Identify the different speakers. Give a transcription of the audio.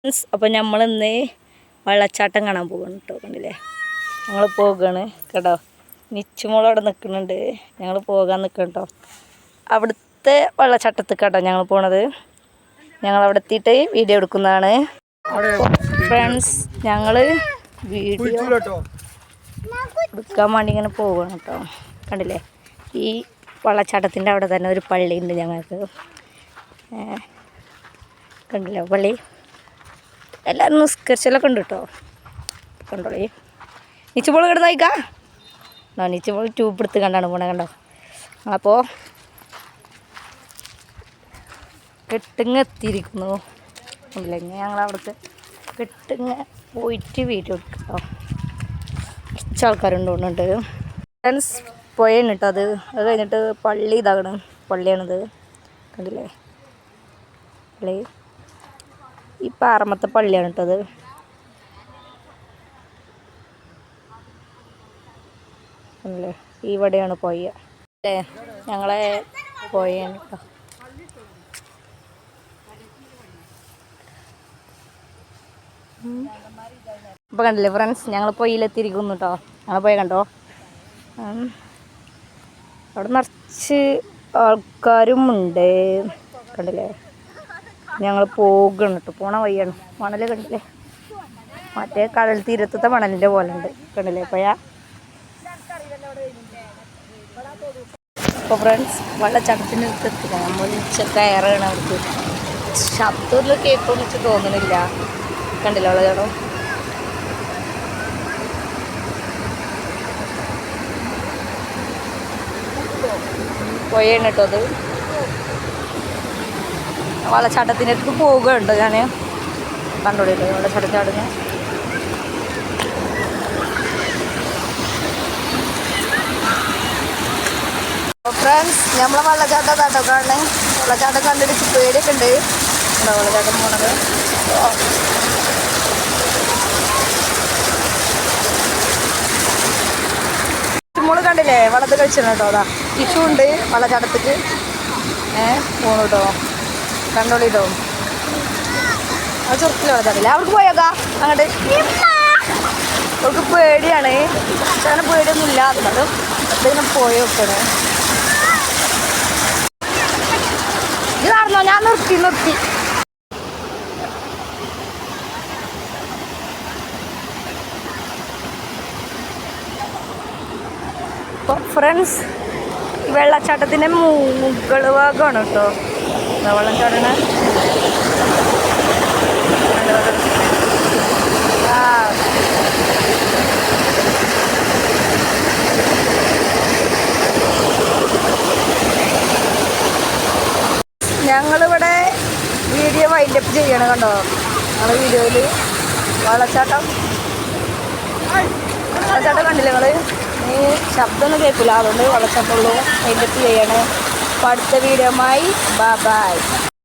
Speaker 1: അപ്പോൾ നമ്മളിന്ന് വെള്ളച്ചാട്ടം കാണാൻ പോകണം കേട്ടോ. കണ്ടില്ലേ, ഞങ്ങൾ പോകുകയാണ് കേട്ടോ. നിച്ചുമോൾ അവിടെ നിൽക്കുന്നുണ്ട്, ഞങ്ങൾ പോകാൻ നിൽക്കണം കേട്ടോ. അവിടുത്തെ വെള്ളച്ചാട്ടത്തിൽ കേട്ടോ ഞങ്ങൾ പോണത്. ഞങ്ങൾ അവിടെ എത്തിയിട്ട് വീഡിയോ എടുക്കുന്നതാണ് ഫ്രണ്ട്സ്. ഞങ്ങൾ വീഡിയോ എടുക്കാൻ വേണ്ടി ഇങ്ങനെ പോവുകയാണ് കേട്ടോ. കണ്ടില്ലേ, ഈ വെള്ളച്ചാട്ടത്തിൻ്റെ അവിടെ തന്നെ ഒരു പള്ളിയുണ്ട് ഞങ്ങൾക്ക്. കണ്ടില്ലേ പള്ളി, എല്ലാവരും നിസ്കരിച്ചലൊക്കെ ഉണ്ട് കേട്ടോ. കണ്ടോളി, നിച്ചുമോൾ കിടന്ന് നോക്കാം. നിച്ചുമോൾ ട്യൂബ് എടുത്ത് കണ്ടാണ് പോണേ കണ്ടോ. അപ്പോൾ കെട്ടുങ്ങ എത്തിയിരിക്കുന്നു. ഇല്ലെങ്കിൽ ഞങ്ങൾ അവിടുത്തെ കെട്ടുങ്ങ പോയിട്ട് വീഡിയോ എടുക്കും കേട്ടോ. കുറച്ച് ആൾക്കാരുണ്ട് തോന്നുന്നുണ്ട് ഫ്രണ്ട്സ്. പോയാണ് കേട്ടോ അത് കഴിഞ്ഞിട്ട് പള്ളി ഇതാകണം, പള്ളിയാണിത്. കണ്ടില്ലേ പള്ളി, ഈ പാറമത്തെ പള്ളിയാണ് കേട്ടോ അത്. അല്ലേ ഇവിടെയാണ് പോയ അല്ലേ, ഞങ്ങളെ പോയാണ് കേട്ടോ. അപ്പോൾ കണ്ടില്ലേ ഫ്രണ്ട്സ്, ഞങ്ങൾ പൊയ്യിലെത്തിയിരിക്കുന്നു കേട്ടോ. ഞങ്ങൾ പോയി കണ്ടോ, അവിടെ നിറച്ച് ആൾക്കാരും ഉണ്ട്. കണ്ടില്ലേ, ഞങ്ങൾ പോകണം കേട്ടോ. പോണ വഴിയാണ്. മണൽ കണ്ടില്ലേ, മറ്റേ കടൽ തീരത്തത്തെ മണലിൻ്റെ പോലെ ഉണ്ട്. കണ്ടില്ലേ പോയ. അപ്പോൾ ഫ്രണ്ട്സ്, വെള്ളച്ചാട്ടത്തിൻ്റെ അടുത്ത് എത്തില്ല. നമ്മൾ കയറാണ് അവർക്ക്. ശബ്ദമൊന്നും കേൾക്കുമെന്ന് വെച്ച് തോന്നുന്നില്ല. കണ്ടില്ല വെള്ളച്ചാട്ടം. പോയാണ് കേട്ടോ അത്. വെള്ളച്ചാട്ടത്തിൻ്റെ അടുത്ത് പോകുന്നുണ്ടോ ഞാൻ കണ്ടോളിട്ടോ. വെള്ളച്ചാട്ടം ചാടുന്ന ഫ്രണ്ട്സ്, നമ്മളെ വെള്ളച്ചാട്ടം കേട്ടോ കാണണേ. വെള്ളച്ചാട്ടം കണ്ടിട്ട് പേടിയൊക്കെ ഉണ്ട്. വെള്ളച്ചാട്ടം പോണത് മോള് കണ്ടില്ലേ, വെള്ളത്തിൽ കഴിച്ചിരുന്നു കേട്ടോ. അതാ ടിഷ്യൂ ഉണ്ട് വെള്ളച്ചാട്ടത്തേക്ക് പോണു കേട്ടോ. കണ്ടോളിട്ടോ, അത് ചുരുക്കിൽ വെള്ളച്ചാട്ടില്ല. അവർക്ക് പോയേക്കാ അങ്ങോട്ട്. അവർക്ക് പേടിയാണ്, അങ്ങനെ പേടിയൊന്നുമില്ല. എന്നാലും ഇതിങ്ങനെ പോയോക്കാണ്. ഇത് നടന്നോ, ഞാൻ നിർത്തി. ഫ്രണ്ട്സ്, വെള്ളച്ചാട്ടത്തിൻ്റെ മുകൾ ഭാഗമാണ് കേട്ടോ വെള്ളം ചാടണ. ഞങ്ങളിവിടെ വീഡിയോ വൈൻഡപ്പ് ചെയ്യണം കണ്ടോ. ഞങ്ങൾ വീഡിയോയിൽ വെള്ളച്ചാട്ടം കണ്ടില്ലേ നിങ്ങൾ. ഈ ശബ്ദമൊന്നും കേൾക്കില്ല, അതുകൊണ്ട് വെള്ളച്ചാട്ടമുള്ളൂ വൈൻഡപ്പ് ചെയ്യണേ. അപ്പോൾ അടുത്ത വീഡിയോയുമായി ബൈ.